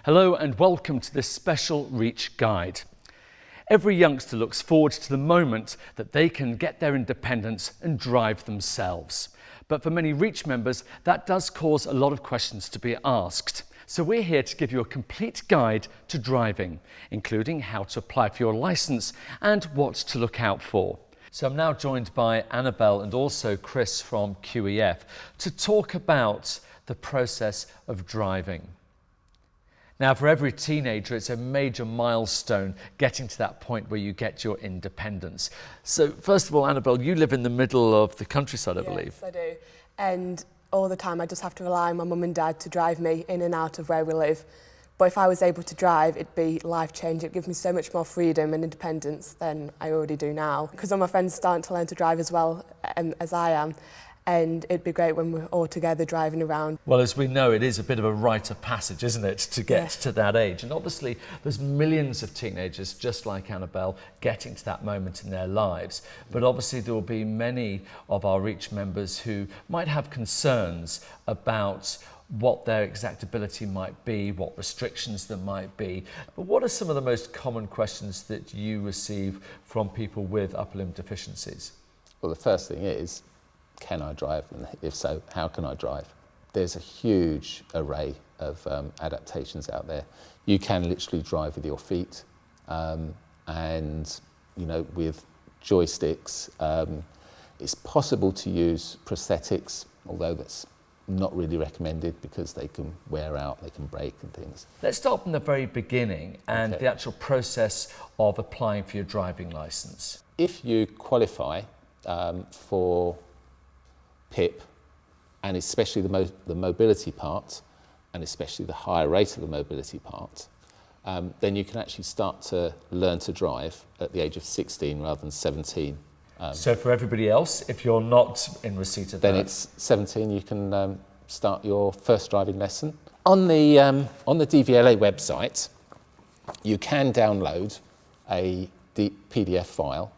Hello and welcome to this special Reach Guide. Every youngster looks forward to the moment that they can get their independence and drive themselves. But for many Reach members, that does cause a lot of questions to be asked. So we're here to give you a complete guide to driving, including how to apply for your licence and what to look out for. So I'm now joined by Annabelle and also Chris from QEF to talk about the process of driving. Now, for every teenager, it's a major milestone getting to that point where you get your independence. So first of all, Annabelle, you live in the middle of the countryside, I believe. Yes, I do. And all the time I just have to rely on my mum and dad to drive me in and out of where we live. But if I was able to drive, it'd be life-changing. It'd give me so much more freedom and independence than I already do now. Because all my friends are starting to learn to drive as well as I am. And it'd be great when we're all together driving around. Well, as we know, it is a bit of a rite of passage, isn't it, to get to that age? And obviously, there's millions of teenagers, just like Annabelle, getting to that moment in their lives. But obviously, there will be many of our Reach members who might have concerns about what their exact ability might be, what restrictions there might be. But what are some of the most common questions that you receive from people with upper limb deficiencies? Well, the first thing is, can I drive? And if so, how can I drive? There's a huge array of adaptations out there. You can literally drive with your feet, and with joysticks. It's possible to use prosthetics, although that's not really recommended because they can wear out, they can break and things. Let's start from the very beginning and the actual process of applying for your driving licence. If you qualify for PIP, and especially the mobility part, and especially the higher rate of the mobility part, then you can actually start to learn to drive at the age of 16 rather than 17. So for everybody else, if you're not in receipt of that, then it's 17. You can start your first driving lesson on the DVLA website. You can download a PDF file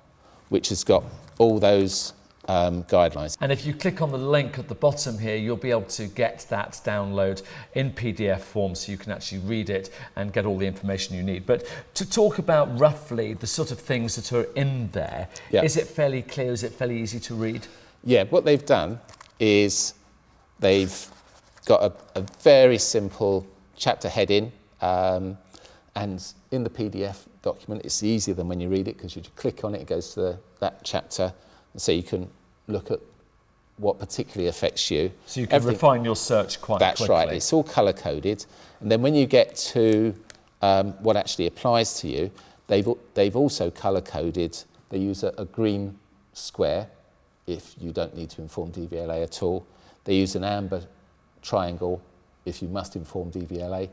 which has got all those guidelines. And if you click on the link at the bottom here, you'll be able to get that download in PDF form so you can actually read it and get all the information you need. But to talk about roughly the sort of things that are in there, is it fairly clear? Is it fairly easy to read? Yeah, what they've done is they've got a very simple chapter heading, and in the PDF document it's easier than when you read it because you just click on it, it goes to that chapter. So you can look at what particularly affects you. So you can refine your search quite quickly. That's right. It's all colour-coded. And then when you get to what actually applies to you, they've also colour-coded. They use a green square if you don't need to inform DVLA at all. They use an amber triangle if you must inform DVLA.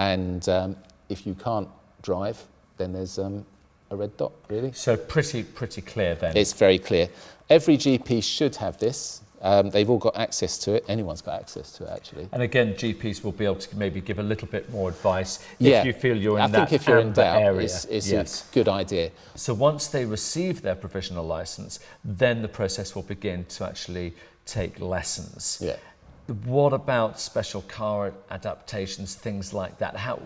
And if you can't drive, then there's a red dot, really. So pretty clear then. It's very clear. Every GP should have this. They've all got access to it. Anyone's got access to it, actually. And again, GPs will be able to maybe give a little bit more advice if you feel you're in that think if you're in doubt, area. It's a good idea. So once they receive their provisional licence, then the process will begin to actually take lessons. Yeah. What about special car adaptations, things like that? How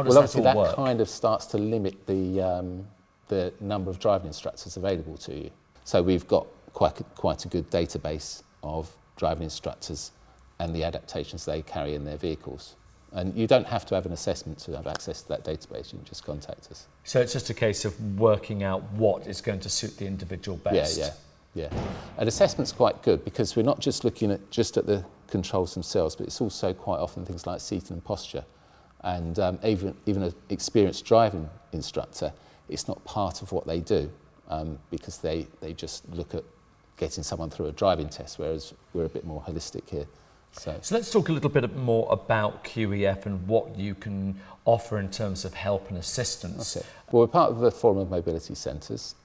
does that all obviously work? that kind of starts to limit the number of driving instructors available to you. So we've got quite a good database of driving instructors and the adaptations they carry in their vehicles. And you don't have to have an assessment to have access to that database. You can just contact us. So it's just a case of working out what is going to suit the individual best. Yeah. An assessment's quite good because we're not just looking at the controls themselves, but it's also quite often things like seating and posture. And even an experienced driving instructor, it's not part of what they do because they just look at getting someone through a driving test, whereas we're a bit more holistic here. So let's talk a little bit more about QEF and what you can offer in terms of help and assistance. Okay. Well, we're part of the Forum of Mobility Centres.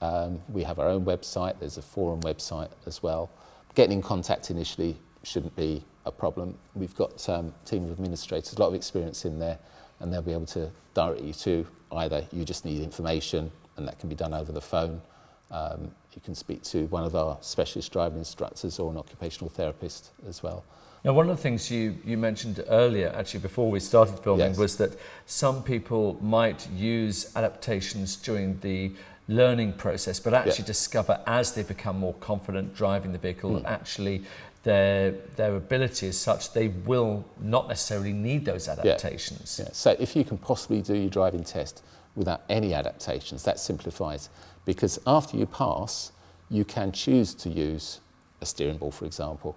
We have our own website. There's a forum website as well. Getting in contact initially shouldn't be a problem. We've got a team of administrators, a lot of experience in there, and they'll be able to direct you to either you just need information, and that can be done over the phone, You can speak to one of our specialist driving instructors or an occupational therapist as well. Now, one of the things you mentioned earlier, actually before we started filming, Yes. was that some people might use adaptations during the learning process, but actually discover as they become more confident driving the vehicle that actually their ability is such they will not necessarily need those adaptations. Yeah. So if you can possibly do your driving test without any adaptations, that simplifies, because after you pass, you can choose to use a steering ball, for example.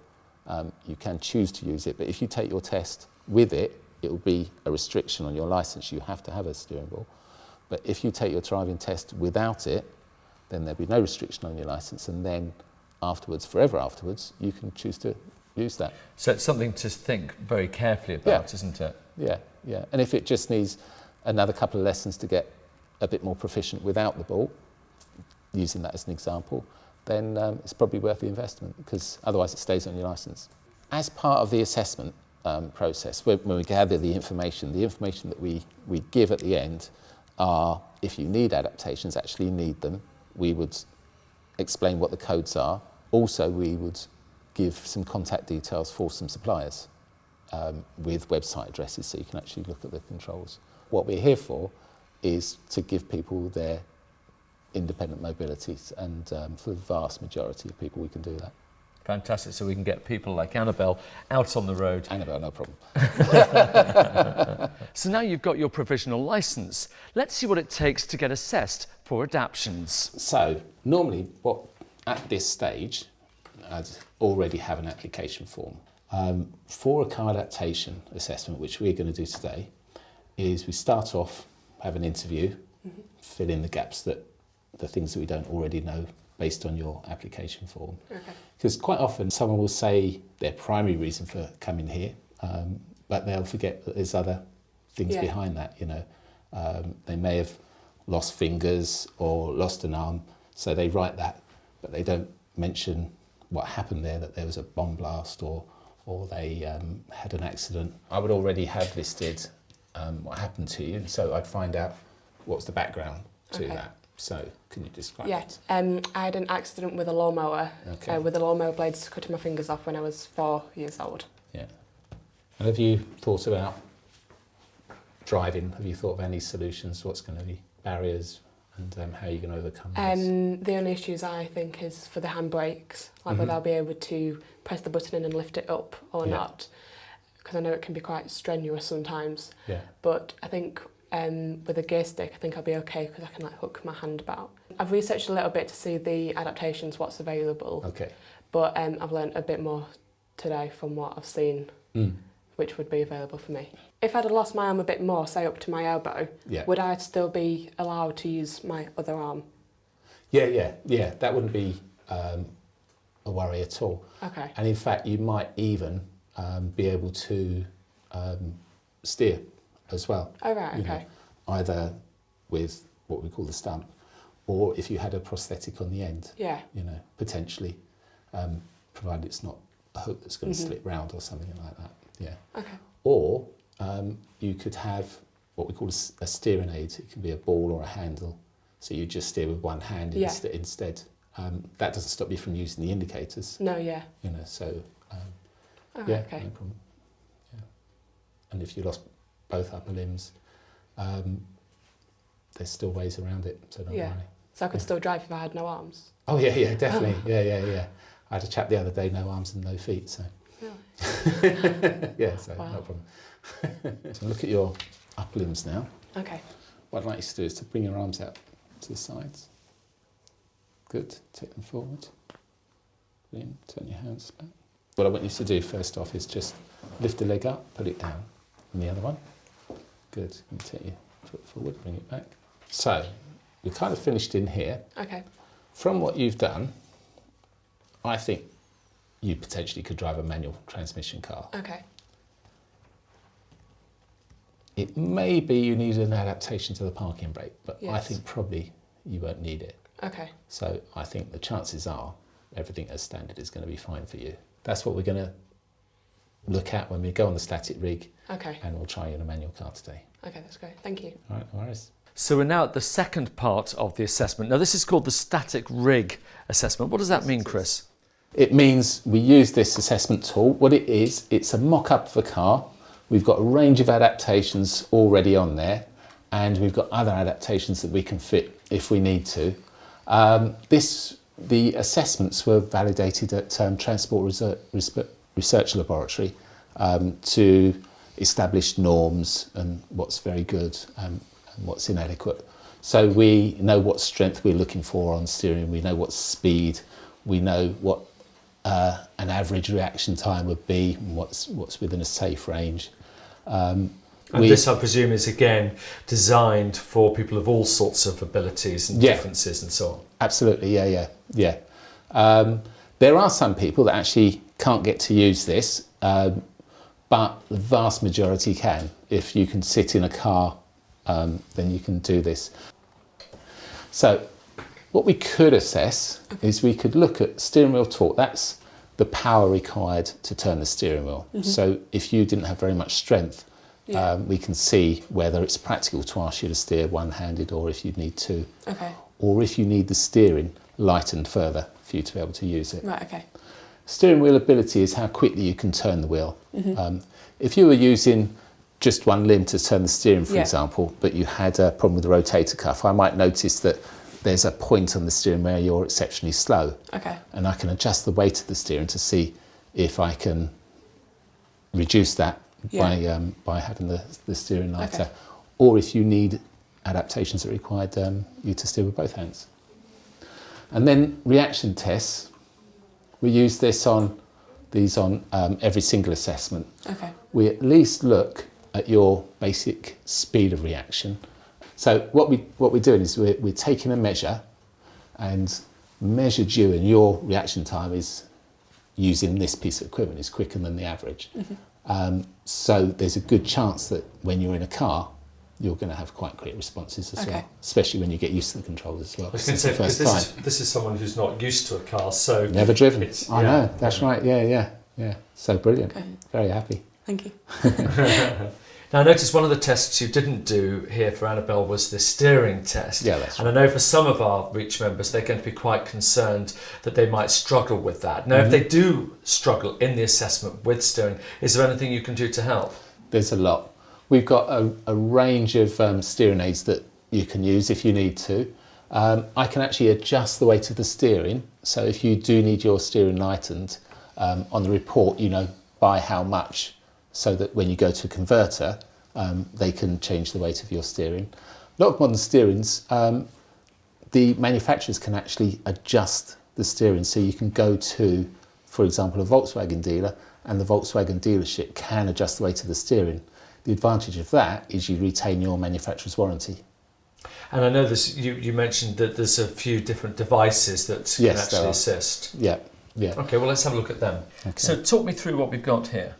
You can choose to use it, but if you take your test with it, it will be a restriction on your license. You have to have a steering ball. But if you take your driving test without it, then there'll be no restriction on your license, and then afterwards, forever afterwards, you can choose to use that. So it's something to think very carefully about, isn't it? Yeah. And if it just needs another couple of lessons to get a bit more proficient without the ball, using that as an example, then it's probably worth the investment, because otherwise it stays on your license. As part of the assessment process, when we gather the information that we give at the end are, if you need adaptations, actually need them, we would explain what the codes are. Also, we would give some contact details for some suppliers with website addresses, so you can actually look at the controls. What we're here for is to give people their independent mobilities, and for the vast majority of people we can do that. Fantastic, so we can get people like Annabelle out on the road. Annabelle, no problem. So now you've got your provisional licence, let's see what it takes to get assessed for adaptions. So normally, at this stage, I'd already have an application form. For a car adaptation assessment, which we're going to do today, is we start off, have an interview, fill in the gaps, the things that we don't already know based on your application form. Because quite often someone will say their primary reason for coming here, but they'll forget that there's other things behind that. They may have lost fingers or lost an arm, so they write that, but they don't mention what happened there, that there was a bomb blast or they had an accident. I would already have listed what happened to you, so I'd find out what's the background to that. So can you describe it? I had an accident with a lawnmower, with the lawnmower blades cutting my fingers off when I was 4 years old. Yeah. And have you thought about driving? Have you thought of any solutions? What's going to be barriers, and how you're going to overcome this? The only issues I think is for the handbrakes, like whether I'll be able to press the button in and lift it up or not, because I know it can be quite strenuous sometimes. Yeah. But I think with a gear stick, I think I'll be okay, because I can hook my hand about. I've researched a little bit to see the adaptations, what's available. Okay. But I've learnt a bit more today from what I've seen, which would be available for me. If I'd have lost my arm a bit more, say up to my elbow, would I still be allowed to use my other arm? Yeah. That wouldn't be a worry at all. Okay. And in fact, you might even be able to steer as well. Oh, right, okay. Either with what we call the stump, or if you had a prosthetic on the end. Yeah. Potentially, provided it's not a hook that's going to slip round or something like that. Yeah. Okay. Or you could have what we call a steering aid. It can be a ball or a handle, so you just steer with one hand instead. That doesn't stop you from using the indicators. No, yeah. So okay. No problem. Yeah. And if you lost both upper limbs, there's still ways around it, so don't worry. So I could still drive if I had no arms? Oh yeah, definitely. Yeah. I had a chap the other day, no arms and no feet, so. Really? Yeah, so no problem. So look at your upper limbs now. Okay. What I'd like you to do is to bring your arms out to the sides. Good, take them forward. Brilliant, turn your hands back. What I want you to do first off is just lift the leg up, put it down, and the other one. Good, you take your foot forward, bring it back. So, we're kind of finished in here. Okay. From what you've done, I think you potentially could drive a manual transmission car. Okay. It may be you need an adaptation to the parking brake, but I think probably you won't need it. Okay. So I think the chances are everything as standard is going to be fine for you. That's what we're going to look at when we go on the static rig. Okay. And we'll try you in a manual car today. Okay, that's great. Thank you. All right, no worries. So we're now at the second part of the assessment. Now this is called the static rig assessment. What does that mean, Chris? It means we use this assessment tool. What it is, it's a mock-up of a car. We've got a range of adaptations already on there, and we've got other adaptations that we can fit if we need to. The assessments were validated at Transport Research Laboratory to establish norms and what's very good and what's inadequate. So we know what strength we're looking for on steering, we know what speed, we know what an average reaction time would be, and what's within a safe range. And this, I presume, is again designed for people of all sorts of abilities and differences and so on. Absolutely, yeah. There are some people that actually can't get to use this, but the vast majority can. If you can sit in a car, then you can do this. So what we could assess is we could look at steering wheel torque. That's the power required to turn the steering wheel. So if you didn't have very much strength, we can see whether it's practical to ask you to steer one-handed or if you need two. Okay. Or if you need the steering lightened further for you to be able to use it. Right, okay. Steering wheel ability is how quickly you can turn the wheel. If you were using just one limb to turn the steering, for example, but you had a problem with the rotator cuff, I might notice that there's a point on the steering where you're exceptionally slow. Okay. And I can adjust the weight of the steering to see if I can reduce that by having the steering lighter. Okay. Or if you need adaptations that required you to steer with both hands. And then reaction tests, we use this on every single assessment. Okay. We at least look at your basic speed of reaction. So what we're doing is we're taking a measure and measured you, and your reaction time is using this piece of equipment is quicker than the average. So there's a good chance that when you're in a car, you're going to have quite quick responses as well, especially when you get used to the controls as well. I was going to say, because this is someone who's not used to a car, so... Never driven. I know, that's right, yeah. So brilliant, very happy. Thank you. Now, I noticed one of the tests you didn't do here for Annabelle was the steering test. Yeah, that's right. And I know for some of our Reach members, they're going to be quite concerned that they might struggle with that. Now, if they do struggle in the assessment with steering, is there anything you can do to help? There's a lot. We've got a range of steering aids that you can use if you need to. I can actually adjust the weight of the steering. So if you do need your steering lightened, on the report, you know by how much, so that when you go to a converter, they can change the weight of your steering. A lot of modern steerings, the manufacturers can actually adjust the steering. So you can go to, for example, a Volkswagen dealer, and the Volkswagen dealership can adjust the weight of the steering. The advantage of that is you retain your manufacturer's warranty. And I know this, you mentioned that there's a few different devices that can actually assist. Yeah. Okay, well, let's have a look at them. Okay. So talk me through what we've got here.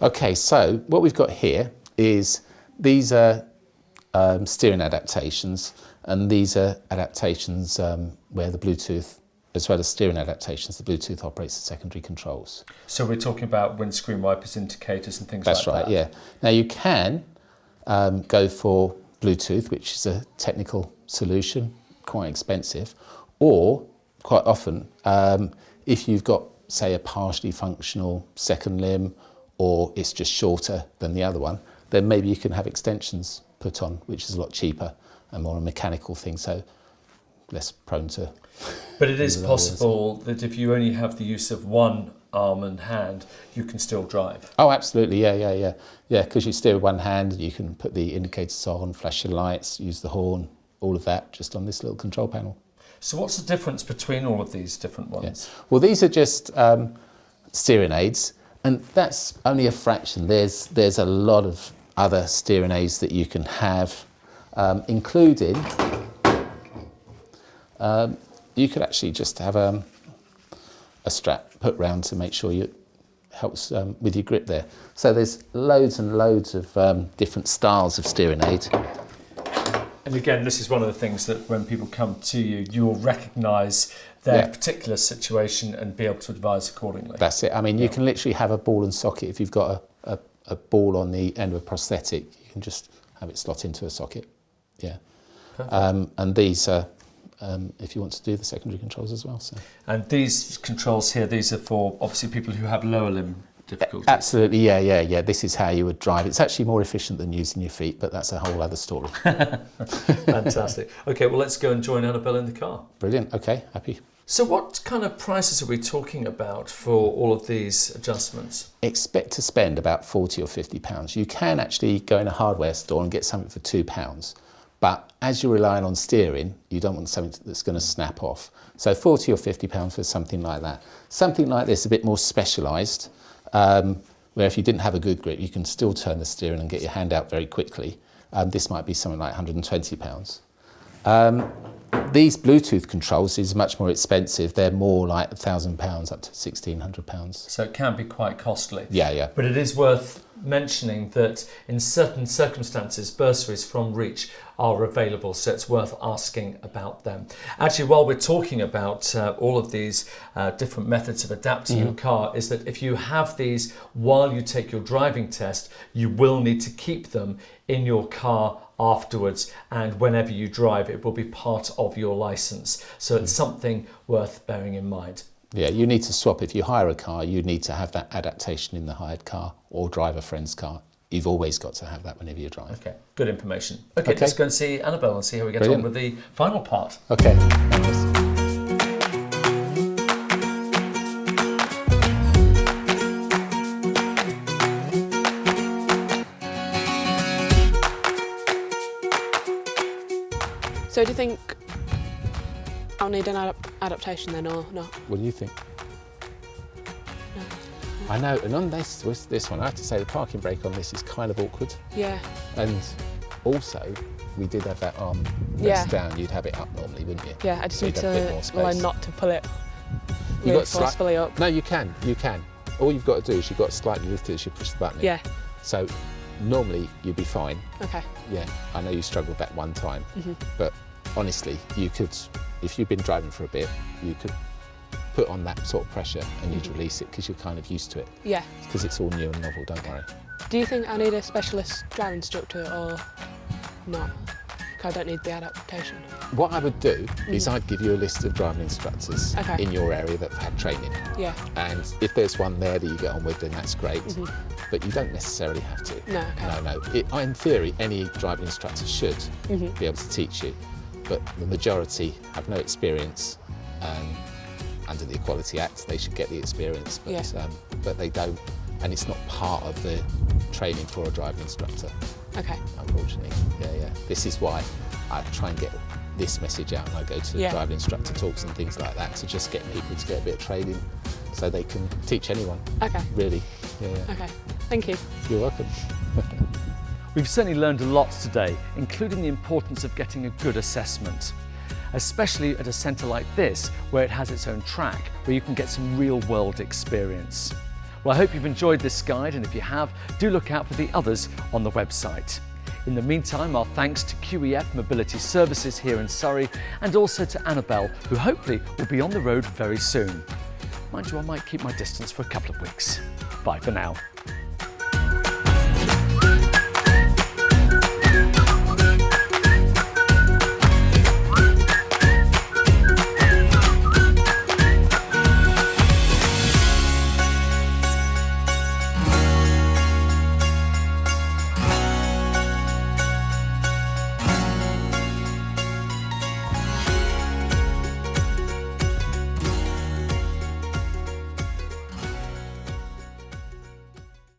Okay, so what we've got here is these are steering adaptations, and these are adaptations where the Bluetooth, as well as steering adaptations, the Bluetooth operates the secondary controls. So we're talking about windscreen wipers, indicators and things like that? That's right, yeah. Now you can go for Bluetooth, which is a technical solution, quite expensive, or quite often, if you've got, say, a partially functional second limb, or it's just shorter than the other one, then maybe you can have extensions put on, which is a lot cheaper and more a mechanical thing, so less prone to... But it is possible that if you only have the use of one arm and hand, you can still drive. Oh, absolutely, yeah, because you steer with one hand, you can put the indicators on, flash your lights, use the horn, all of that just on this little control panel. So what's the difference between all of these different ones? Yeah. Well, these are just steering aids, and that's only a fraction. There's a lot of other steering aids that you can have, including you could actually just have a strap put round to make sure it helps with your grip there. So there's loads and loads of different styles of steering aid. And again, this is one of the things that when people come to you, you'll recognise their particular situation and be able to advise accordingly. That's it. I mean, you can literally have a ball and socket. If you've got a ball on the end of a prosthetic, you can just have it slot into a socket. Yeah. And these are, if you want to do the secondary controls as well. So. And these controls here, these are for obviously people who have lower limb difficulties. Absolutely, yeah. This is how you would drive. It's actually more efficient than using your feet, but that's a whole other story. Fantastic. Okay, well, let's go and join Annabelle in the car. Brilliant. Okay, happy. So what kind of prices are we talking about for all of these adjustments? Expect to spend about £40 or £50. You can actually go in a hardware store and get something for £2, but as you're relying on steering, you don't want something that's going to snap off. So £40 or £50 for something like that. Something like this, a bit more specialised, where if you didn't have a good grip, you can still turn the steering and get your hand out very quickly. This might be something like £120. These Bluetooth controls is much more expensive. They're more like £1,000 up to £1,600. So it can be quite costly. Yeah. But it is worth mentioning that in certain circumstances, bursaries from Reach are available, so it's worth asking about them. Actually, while we're talking about all of these different methods of adapting your car, is that if you have these while you take your driving test, you will need to keep them in your car afterwards, and whenever you drive, it will be part of your license. So it's something worth bearing in mind. Yeah, you need to swap. If you hire a car, you need to have that adaptation in the hired car or drive a friend's car. You've always got to have that whenever you drive. Okay, good information. Okay, let's go and see Annabelle and see how we get on with the final part. Okay. So do you think I'll need an adaptation then or not? What do you think? No. I know, and on this one, I have to say the parking brake on this is kind of awkward. Yeah. And also, we did have that arm rest down. You'd have it up normally, wouldn't you? Yeah, I just So need you'd have a bit more to space. learn not to pull it You really got forcefully up. No, you can. All you've got to do is you've got to slightly lift it as you push the button in. Yeah. So normally you'd be fine. Okay. Yeah, I know you struggled that one time, but honestly, you could, if you've been driving for a bit, you could put on that sort of pressure and you'd release it because you're kind of used to it. Yeah. Because it's all new and novel, don't worry. Do you think I need a specialist driving instructor or not? 'Cause I don't need the adaptation. What I would do is I'd give you a list of driving instructors Okay. in your area that have had training. Yeah. And if there's one there that you get on with, then that's great. But you don't necessarily have to. No, okay. No. In theory, any driving instructor should be able to teach you, but the majority have no experience. Under the Equality Act, they should get the experience, but they don't, and it's not part of the training for a driving instructor. Okay. Unfortunately, yeah. This is why I try and get this message out, and I go to driving instructor talks and things like that to just get people to get a bit of training so they can teach anyone. Okay. Really, yeah. Okay. Thank you. You're welcome. We've certainly learned a lot today, including the importance of getting a good assessment, especially at a centre like this, where it has its own track, where you can get some real-world experience. Well, I hope you've enjoyed this guide, and if you have, do look out for the others on the website. In the meantime, our thanks to QEF Mobility Services here in Surrey, and also to Annabelle, who hopefully will be on the road very soon. Mind you, I might keep my distance for a couple of weeks. Bye for now.